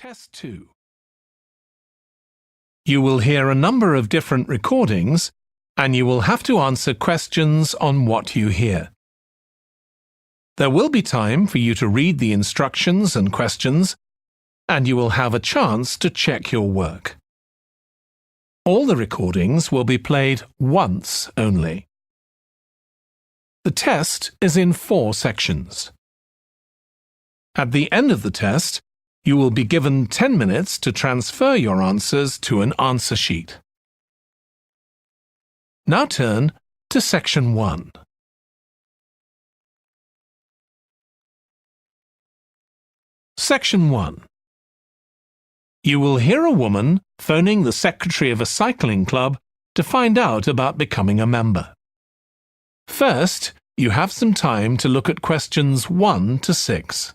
Test 2. You will hear a number of different recordings, and you will have to answer questions on what you hear. There will be time for you to read the instructions and questions, and you will have a chance to check your work. All the recordings will be played once only. The test is in 4 sections. At the end of the test, you will be given 10 minutes to transfer your answers to an answer sheet. Now turn to Section 1. Section 1. You will hear a woman phoning the secretary of a cycling club to find out about becoming a member. First, you have some time to look at questions 1 to 6.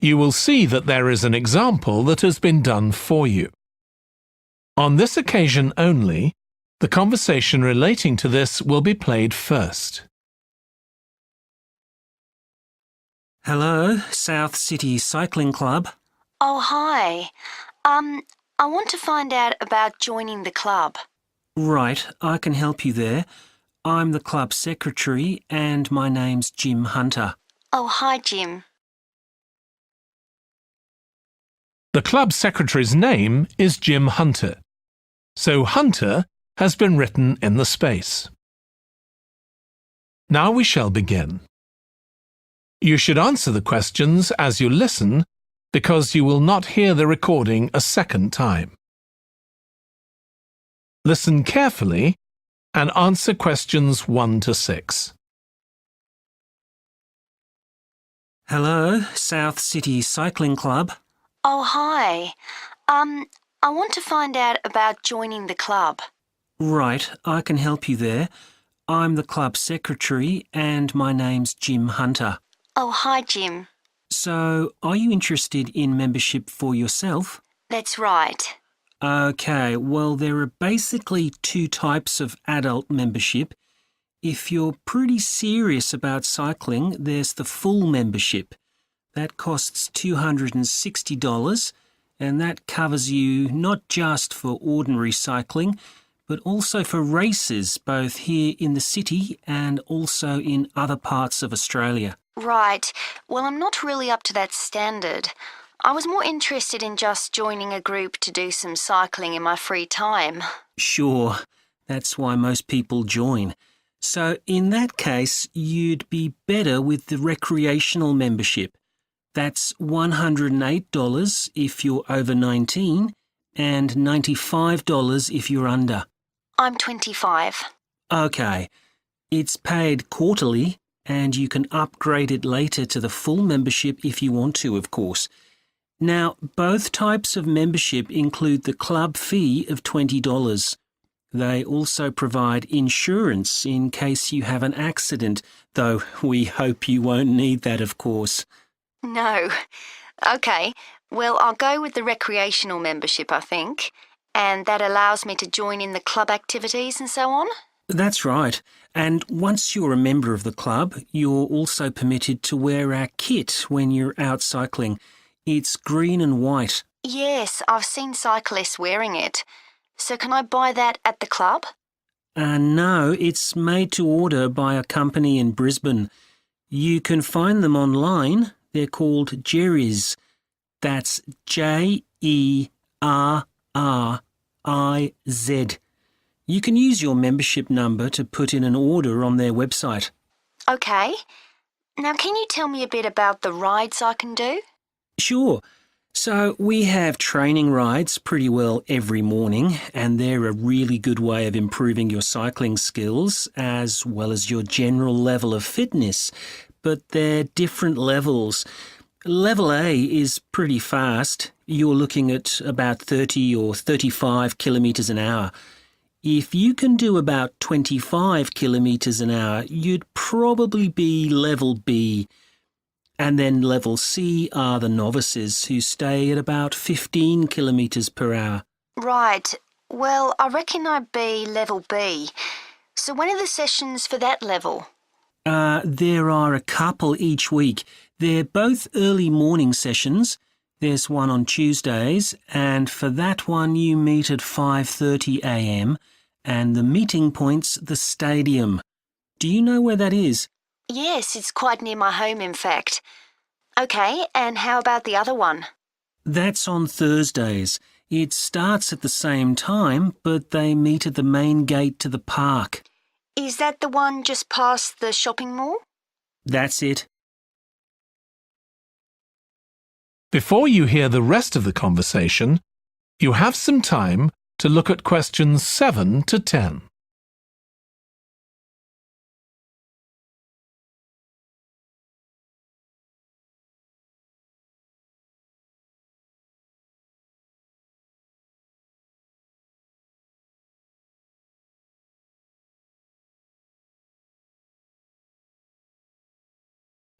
You will see that there is an example that has been done for you. On this occasion only, the conversation relating to this will be played first. Hello, South City Cycling Club. Oh, hi. I want to find out about joining the club. Right, I can help you there. I'm the club secretary and my name's Jim Hunter. Oh, hi, Jim. The club secretary's name is Jim Hunter, so Hunter has been written in the space. Now we shall begin. You should answer the questions as you listen because you will not hear the recording a second time. Listen carefully and answer questions 1 to 6. Hello, South City Cycling Club. Oh, hi. I want to find out about joining the club. Right, I can help you there. I'm the club secretary and my name's Jim Hunter. Oh, hi, Jim. So, are you interested in membership for yourself? That's right. Okay, well, there are basically 2 types of adult membership. If you're pretty serious about cycling, there's the full membership. That costs $260, and that covers you not just for ordinary cycling, but also for races both here in the city and also in other parts of Australia. Right. Well, I'm not really up to that standard. I was more interested in just joining a group to do some cycling in my free time. Sure, that's why most people join. So in that case, you'd be better with the recreational membership. That's $108 if you're over 19 and $95 if you're under. I'm 25. Okay. It's paid quarterly and you can upgrade it later to the full membership if you want to, of course. Now, both types of membership include the club fee of $20. They also provide insurance in case you have an accident, though we hope you won't need that, of course. No. Okay, well, I'll go with the recreational membership, I think, and that allows me to join in the club activities and so on. That's right. And once you're a member of the club, you're also permitted to wear our kit when you're out cycling. It's green and white. Yes, I've seen cyclists wearing it. So can I buy that at the club? No, it's made to order by a company in Brisbane. You can find them online. They're called Jerry's. That's Jerriz. You can use your membership number to put in an order on their website. Okay. Now, can you tell me a bit about the rides I can do? Sure. So we have training rides pretty well every morning, and they're a really good way of improving your cycling skills as well as your general level of fitness. But they're different levels. Level A is pretty fast. You're looking at about 30 or 35 kilometres an hour. If you can do about 25 kilometres an hour, you'd probably be level B. And then level C are the novices who stay at about 15 kilometres per hour. Right. Well, I reckon I'd be level B. So when are the sessions for that level? There are a couple each week. They're both early morning sessions. There's one on Tuesdays, and for that one you meet at 5:30 a.m, and the meeting point's the stadium. Do you know where that is? Yes, it's quite near my home, in fact. OK, and how about the other one? That's on Thursdays. It starts at the same time, but they meet at the main gate to the park. Is that the one just past the shopping mall? That's it. Before you hear the rest of the conversation, you have some time to look at questions 7 to 10.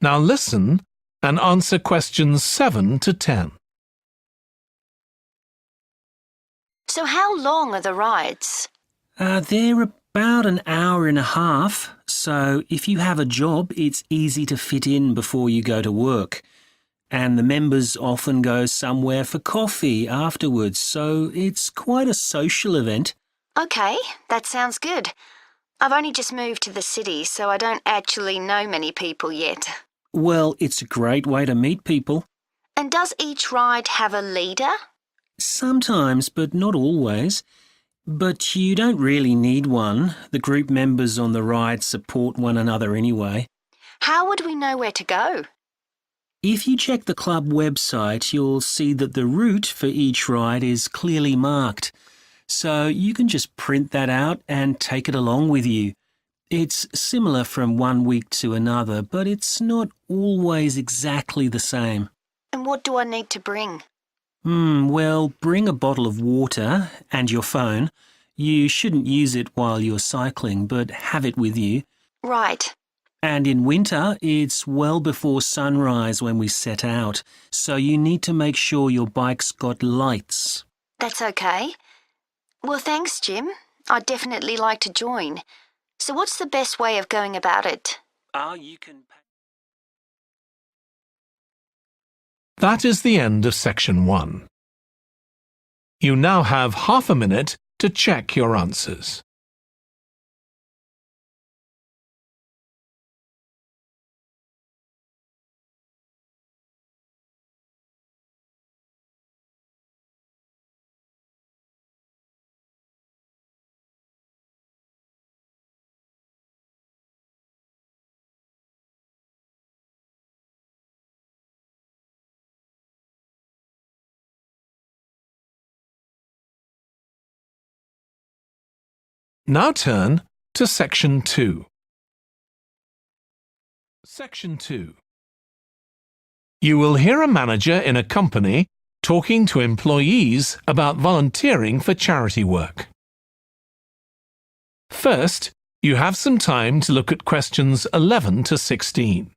Now listen and answer questions 7 to 10. So how long are the rides? They're about an hour and a half, so if you have a job, it's easy to fit in before you go to work. And the members often go somewhere for coffee afterwards, so it's quite a social event. OK, that sounds good. I've only just moved to the city, so I don't actually know many people yet. Well, it's a great way to meet people. And does each ride have a leader? Sometimes, but not always. But you don't really need one. The group members on the ride support one another anyway. How would we know where to go? If you check the club website, you'll see that the route for each ride is clearly marked. So you can just print that out and take it along with you. It's similar from one week to another, but it's not always exactly the same. And what do I need to bring? Well, bring a bottle of water and your phone. You shouldn't use it while you're cycling, but have it with you. Right. And in winter, it's well before sunrise when we set out, so you need to make sure your bike's got lights. That's OK. Well, thanks, Jim. I'd definitely like to join. So what's the best way of going about it? You can... That is the end of section 1. You now have half a minute to check your answers. Now turn to Section 2. Section 2. You will hear a manager in a company talking to employees about volunteering for charity work. First, you have some time to look at questions 11 to 16.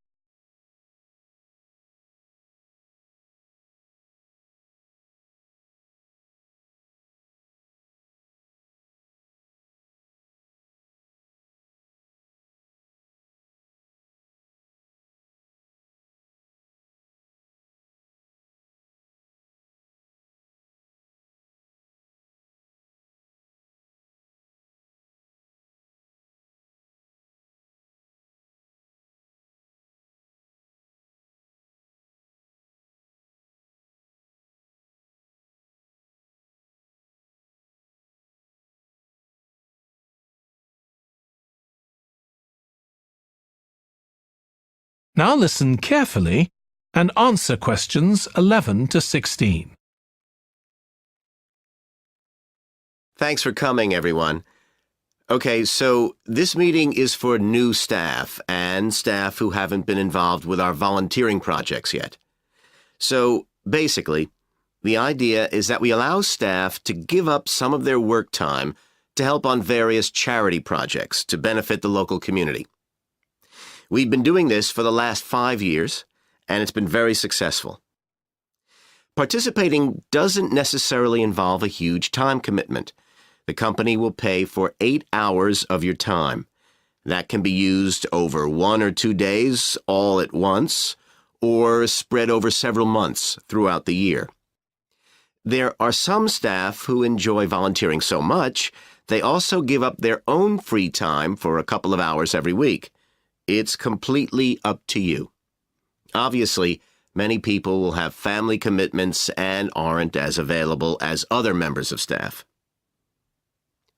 Now listen carefully and answer questions 11 to 16. Thanks for coming, everyone. Okay, so this meeting is for new staff and staff who haven't been involved with our volunteering projects yet. So, basically, the idea is that we allow staff to give up some of their work time to help on various charity projects to benefit the local community. We've been doing this for the last 5 years, and it's been very successful. Participating doesn't necessarily involve a huge time commitment. The company will pay for 8 hours of your time. That can be used over 1 or 2 days all at once, or spread over several months throughout the year. There are some staff who enjoy volunteering so much, they also give up their own free time for a couple of hours every week. It's completely up to you. Obviously, many people will have family commitments and aren't as available as other members of staff.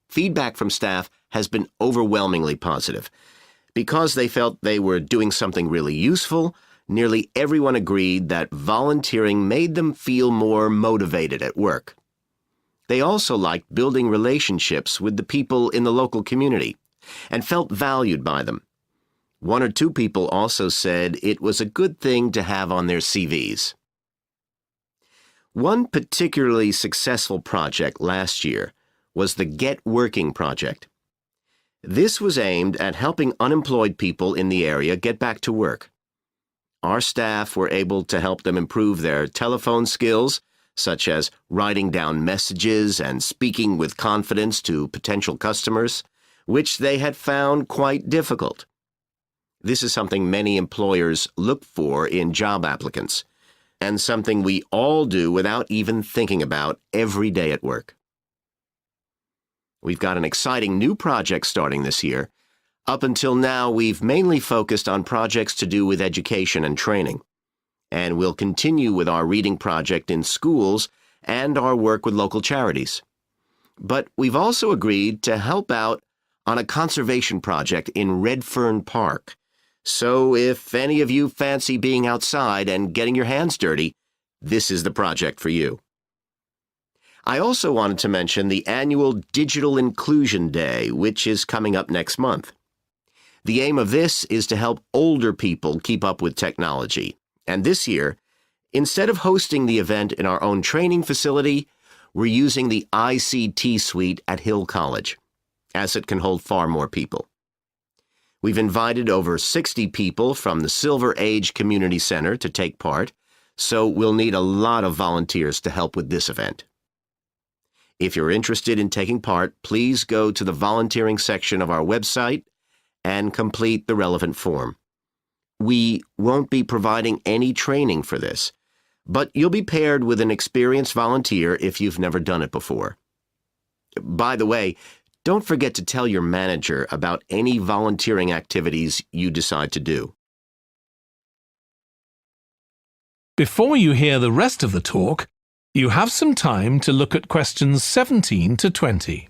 Feedback from staff has been overwhelmingly positive. Because they felt they were doing something really useful, nearly everyone agreed that volunteering made them feel more motivated at work. They also liked building relationships with the people in the local community and felt valued by them. 1 or 2 people also said it was a good thing to have on their CVs. One particularly successful project last year was the Get Working project. This was aimed at helping unemployed people in the area get back to work. Our staff were able to help them improve their telephone skills, such as writing down messages and speaking with confidence to potential customers, which they had found quite difficult. This is something many employers look for in job applicants, and something we all do without even thinking about every day at work. We've got an exciting new project starting this year. Up until now, we've mainly focused on projects to do with education and training, and we'll continue with our reading project in schools and our work with local charities. But we've also agreed to help out on a conservation project in Redfern Park. So if any of you fancy being outside and getting your hands dirty, this is the project for you. I also wanted to mention the annual Digital Inclusion Day, which is coming up next month. The aim of this is to help older people keep up with technology. And this year, instead of hosting the event in our own training facility, we're using the ICT suite at Hill College, as it can hold far more people. We've invited over 60 people from the Silver Age Community Center to take part, so we'll need a lot of volunteers to help with this event. If you're interested in taking part, please go to the volunteering section of our website and complete the relevant form. We won't be providing any training for this, but you'll be paired with an experienced volunteer if you've never done it before. By the way, don't forget to tell your manager about any volunteering activities you decide to do. Before you hear the rest of the talk, you have some time to look at questions 17 to 20.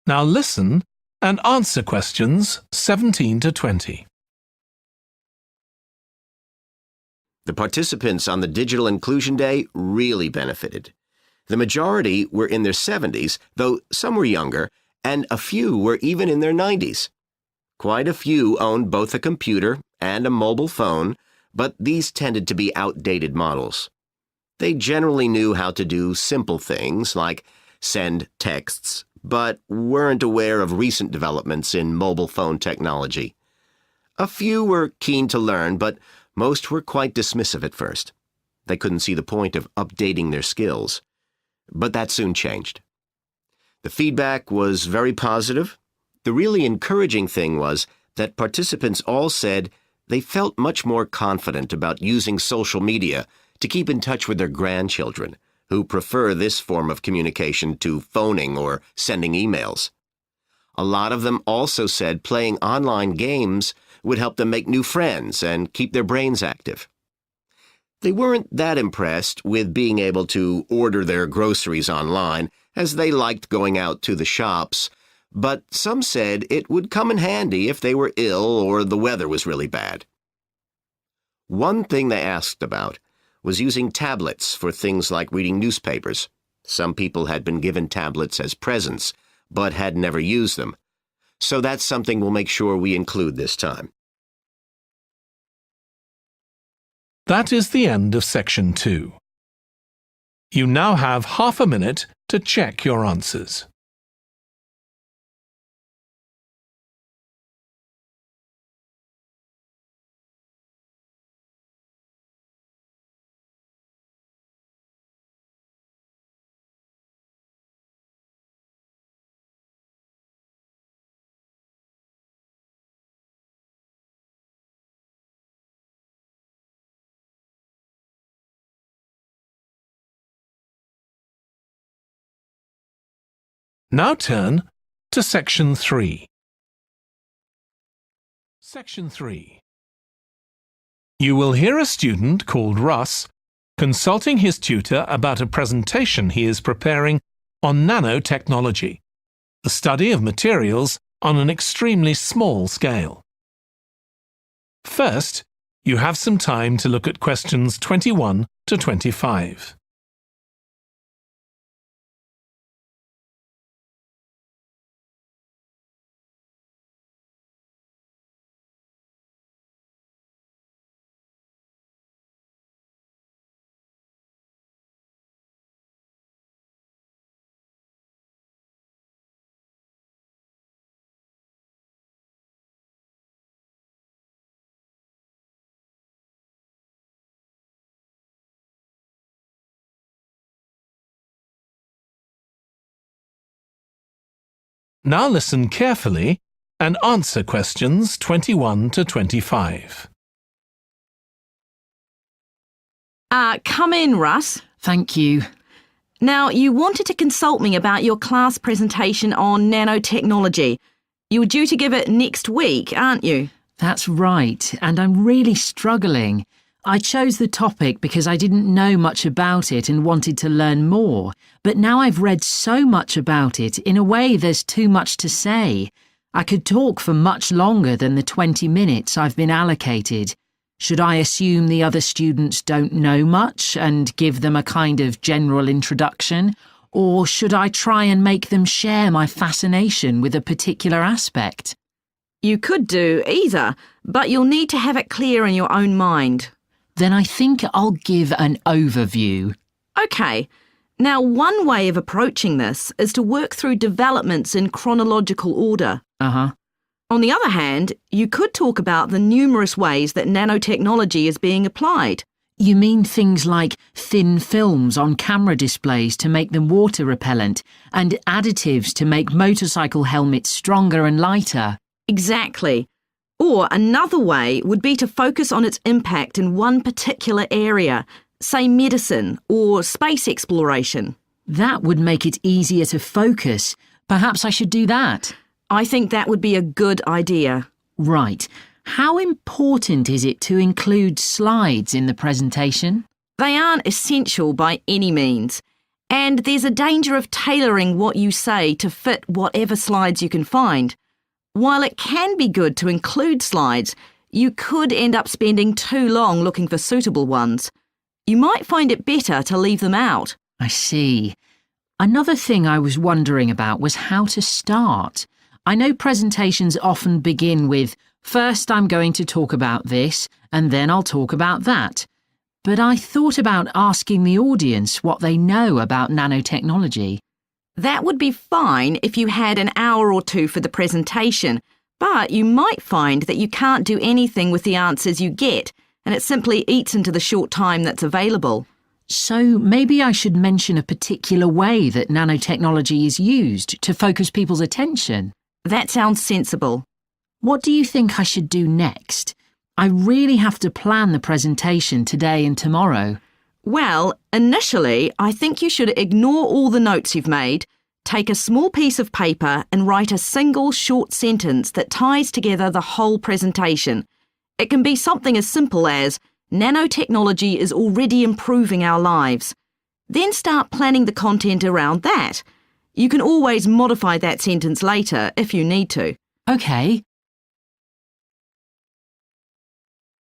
Now listen and answer questions 17 to 20. The participants on the Digital Inclusion Day really benefited. The majority were in their 70s, though some were younger, and a few were even in their 90s. Quite a few owned both a computer and a mobile phone, but these tended to be outdated models. They generally knew how to do simple things like send texts, but weren't aware of recent developments in mobile phone technology. A few were keen to learn, but most were quite dismissive at first. They couldn't see the point of updating their skills. But that soon changed. The feedback was very positive. The really encouraging thing was that participants all said they felt much more confident about using social media to keep in touch with their grandchildren, who prefer this form of communication to phoning or sending emails. A lot of them also said playing online games would help them make new friends and keep their brains active. They weren't that impressed with being able to order their groceries online, as they liked going out to the shops, but some said it would come in handy if they were ill or the weather was really bad. One thing they asked about was using tablets for things like reading newspapers. Some people had been given tablets as presents, but had never used them. So that's something we'll make sure we include this time. That is the end of Section 2. You now have half a minute to check your answers. Now turn to Section 3. Section 3. You will hear a student called Russ consulting his tutor about a presentation he is preparing on nanotechnology, the study of materials on an extremely small scale. First, you have some time to look at questions 21 to 25. Now listen carefully and answer questions 21 to 25. Come in, Russ. Thank you. Now, you wanted to consult me about your class presentation on nanotechnology. You were due to give it next week, aren't you? That's right, and I'm really struggling. I chose the topic because I didn't know much about it and wanted to learn more, but now I've read so much about it, in a way there's too much to say. I could talk for much longer than the 20 minutes I've been allocated. Should I assume the other students don't know much and give them a kind of general introduction, or should I try and make them share my fascination with a particular aspect? You could do either, but you'll need to have it clear in your own mind. Then I think I'll give an overview. OK. Now, one way of approaching this is to work through developments in chronological order. On the other hand, you could talk about the numerous ways that nanotechnology is being applied. You mean things like thin films on camera displays to make them water repellent and additives to make motorcycle helmets stronger and lighter? Exactly. Or another way would be to focus on its impact in one particular area, say medicine or space exploration. That would make it easier to focus. Perhaps I should do that. I think that would be a good idea. Right. How important is it to include slides in the presentation? They aren't essential by any means, and there's a danger of tailoring what you say to fit whatever slides you can find. While it can be good to include slides, you could end up spending too long looking for suitable ones. You might find it better to leave them out. I see. Another thing I was wondering about was how to start. I know presentations often begin with, first I'm going to talk about this, and then I'll talk about that. But I thought about asking the audience what they know about nanotechnology. That would be fine if you had an hour or two for the presentation, but you might find that you can't do anything with the answers you get, and it simply eats into the short time that's available. So maybe I should mention a particular way that nanotechnology is used to focus people's attention. That sounds sensible. What do you think I should do next? I really have to plan the presentation today and tomorrow. Well, initially, I think you should ignore all the notes you've made, take a small piece of paper and write a single short sentence that ties together the whole presentation. It can be something as simple as, nanotechnology is already improving our lives. Then start planning the content around that. You can always modify that sentence later if you need to. OK.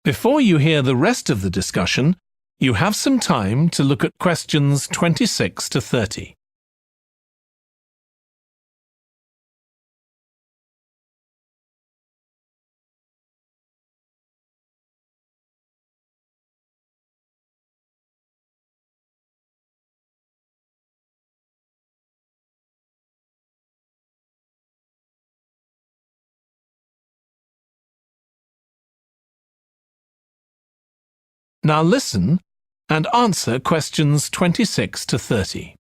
Before you hear the rest of the discussion, you have some time to look at questions 26 to 30. Now listen and answer questions 26 to 30.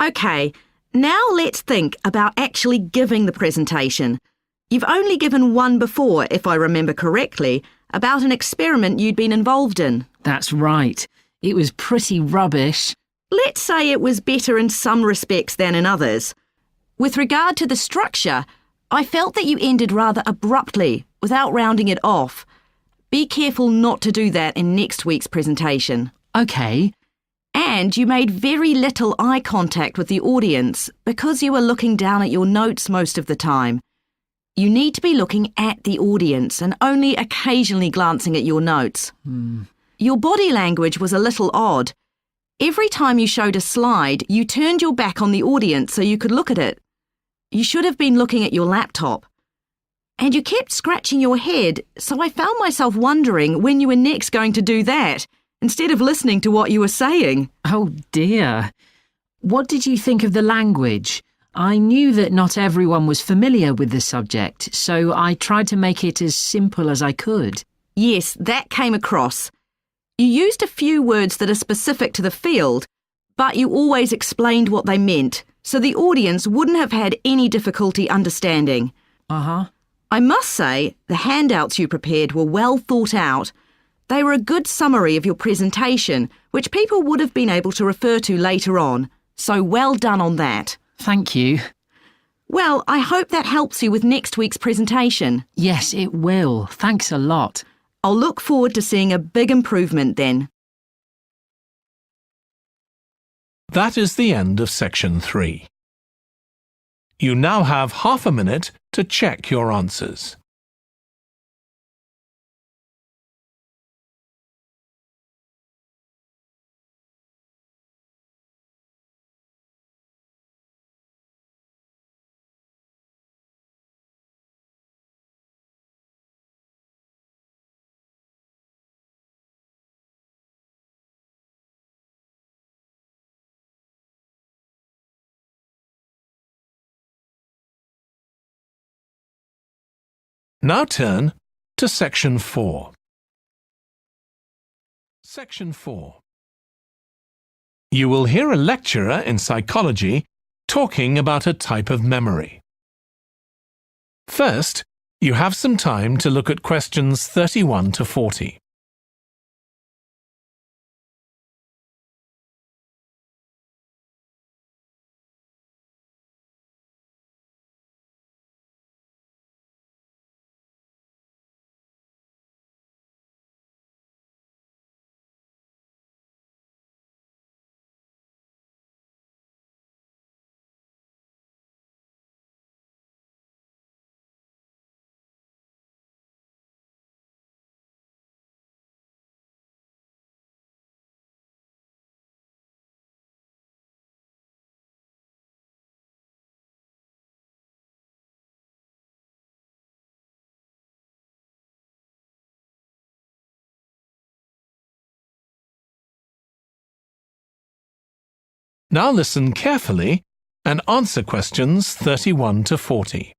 OK, now let's think about actually giving the presentation. You've only given one before, if I remember correctly, about an experiment you'd been involved in. That's right. It was pretty rubbish. Let's say it was better in some respects than in others. With regard to the structure, I felt that you ended rather abruptly, without rounding it off. Be careful not to do that in next week's presentation. OK. And you made very little eye contact with the audience because you were looking down at your notes most of the time. You need to be looking at the audience and only occasionally glancing at your notes. Your body language was a little odd. Every time you showed a slide, you turned your back on the audience so you could look at it. You should have been looking at your laptop. And you kept scratching your head, so I found myself wondering when you were next going to do that, instead of listening to what you were saying. Oh dear. What did you think of the language? I knew that not everyone was familiar with the subject, so I tried to make it as simple as I could. Yes, that came across. You used a few words that are specific to the field, but you always explained what they meant, so the audience wouldn't have had any difficulty understanding. I must say, the handouts you prepared were well thought out. They were a good summary of your presentation, which people would have been able to refer to later on, so well done on that. Thank you. Well, I hope that helps you with next week's presentation. Yes, it will. Thanks a lot. I'll look forward to seeing a big improvement then. That is the end of section 3. You now have half a minute to check your answers. Now turn to Section 4. Section 4. You will hear a lecturer in psychology talking about a type of memory. First, you have some time to look at questions 31 to 40. Now listen carefully and answer questions 31 to 40.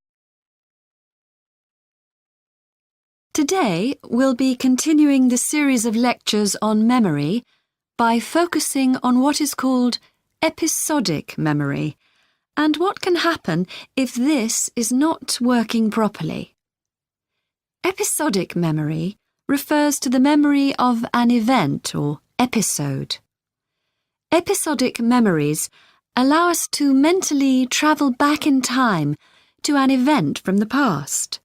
Today, we'll be continuing the series of lectures on memory by focusing on what is called episodic memory and what can happen if this is not working properly. Episodic memory refers to the memory of an event or episode. Episodic memories allow us to mentally travel back in time to an event from the past.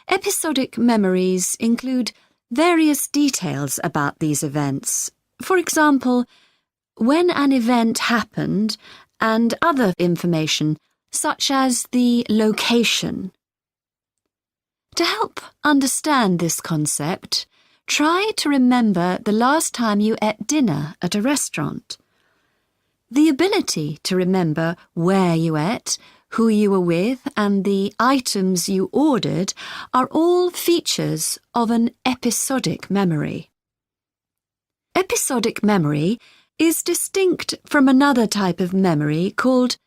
Episodic memories include various details about these events. For example, when an event happened and other information, such as the location. To help understand this concept, try to remember the last time you ate dinner at a restaurant. The ability to remember where you ate, who you were with, and the items you ordered are all features of an episodic memory. Episodic memory is distinct from another type of memory called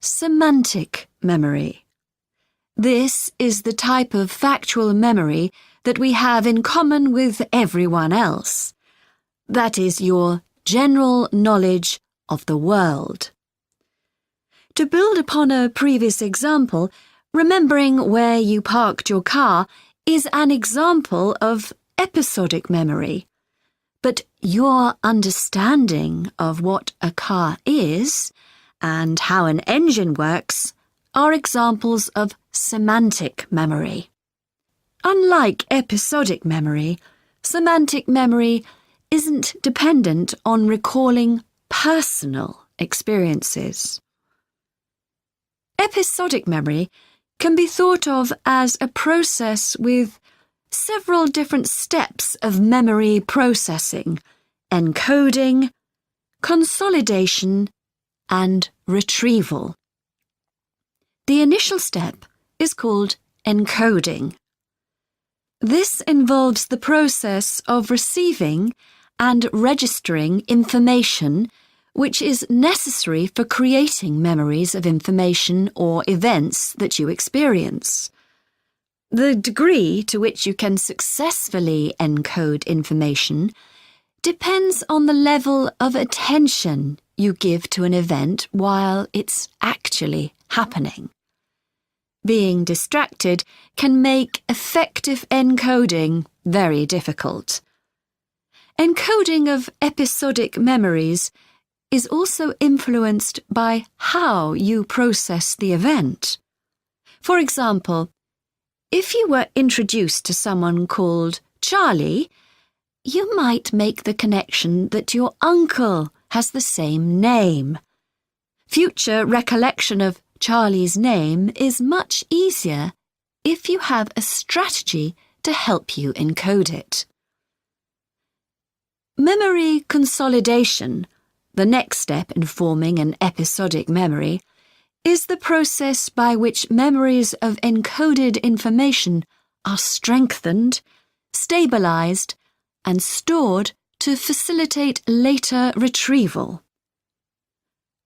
semantic memory. This is the type of factual memory that we have in common with everyone else. That is your general knowledge of the world. To build upon a previous example, remembering where you parked your car is an example of episodic memory. But your understanding of what a car is and how an engine works are examples of semantic memory. Unlike episodic memory, semantic memory isn't dependent on recalling personal experiences. Episodic memory can be thought of as a process with several different steps of memory processing, encoding, consolidation, and retrieval. The initial step is called encoding. This involves the process of receiving and registering information which is necessary for creating memories of information or events that you experience. The degree to which you can successfully encode information depends on the level of attention you give to an event while it's actually happening. Being distracted can make effective encoding very difficult. Encoding of episodic memories is also influenced by how you process the event. For example, if you were introduced to someone called Charlie, you might make the connection that your uncle has the same name. Future recollection of Charlie's name is much easier if you have a strategy to help you encode it. Memory consolidation, the next step in forming an episodic memory, is the process by which memories of encoded information are strengthened, stabilized, and stored to facilitate later retrieval.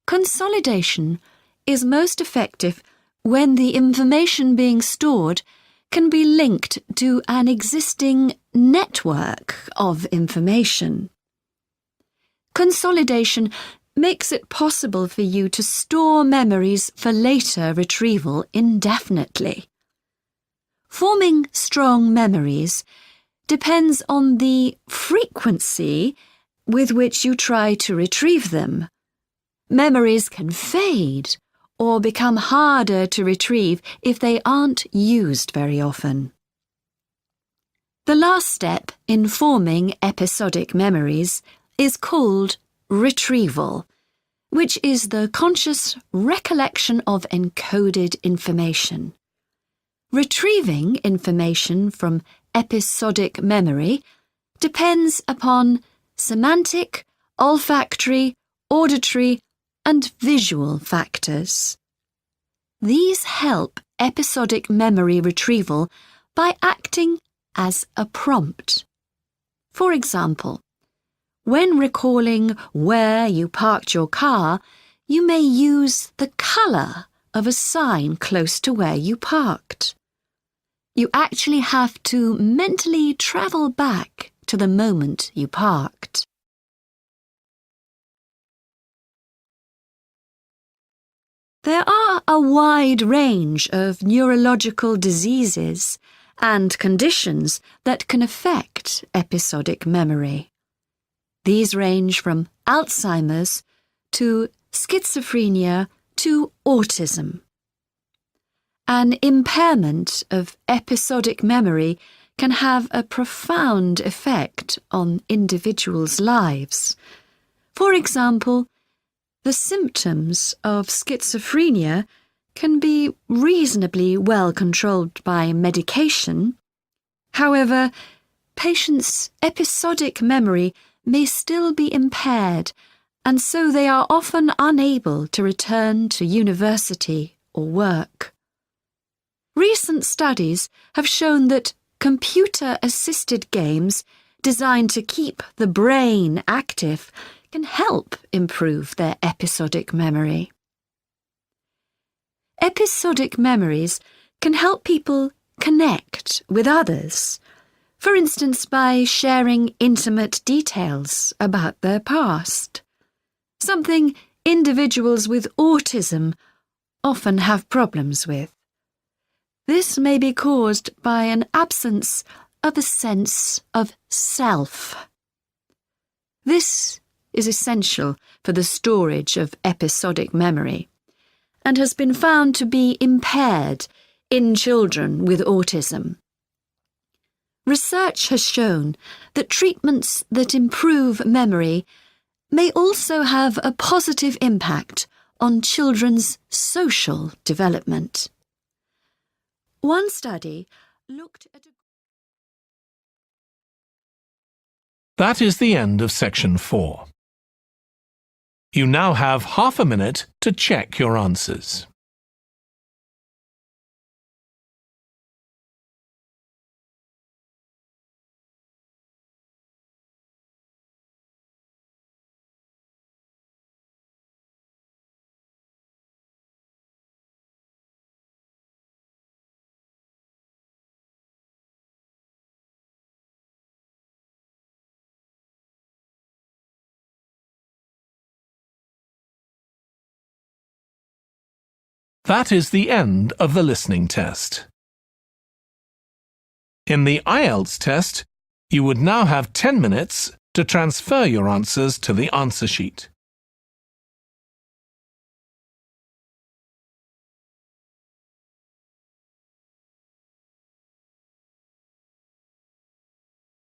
Consolidation is most effective when the information being stored can be linked to an existing network of information. Consolidation makes it possible for you to store memories for later retrieval indefinitely. Forming strong memories depends on the frequency with which you try to retrieve them. Memories can fade or become harder to retrieve if they aren't used very often. The last step in forming episodic memories is called retrieval, which is the conscious recollection of encoded information. Retrieving information from episodic memory depends upon semantic, olfactory, auditory, and visual factors. These help episodic memory retrieval by acting as a prompt. For example, when recalling where you parked your car, you may use the colour of a sign close to where you parked. You actually have to mentally travel back to the moment you parked. There are a wide range of neurological diseases and conditions that can affect episodic memory. These range from Alzheimer's to schizophrenia to autism. An impairment of episodic memory can have a profound effect on individuals' lives. For example, the symptoms of schizophrenia can be reasonably well controlled by medication. However, patients' episodic memory may still be impaired, and so they are often unable to return to university or work. Recent studies have shown that computer-assisted games designed to keep the brain active can help improve their episodic memory. Episodic memories can help people connect with others, for instance by sharing intimate details about their past, something individuals with autism often have problems with. This may be caused by an absence of a sense of self. This is essential for the storage of episodic memory and has been found to be impaired in children with autism. Research has shown that treatments that improve memory may also have a positive impact on children's social development. One study looked at That is the end of section 4. You now have half a minute to check your answers. That is the end of the listening test. In the IELTS test, you would now have 10 minutes to transfer your answers to the answer sheet.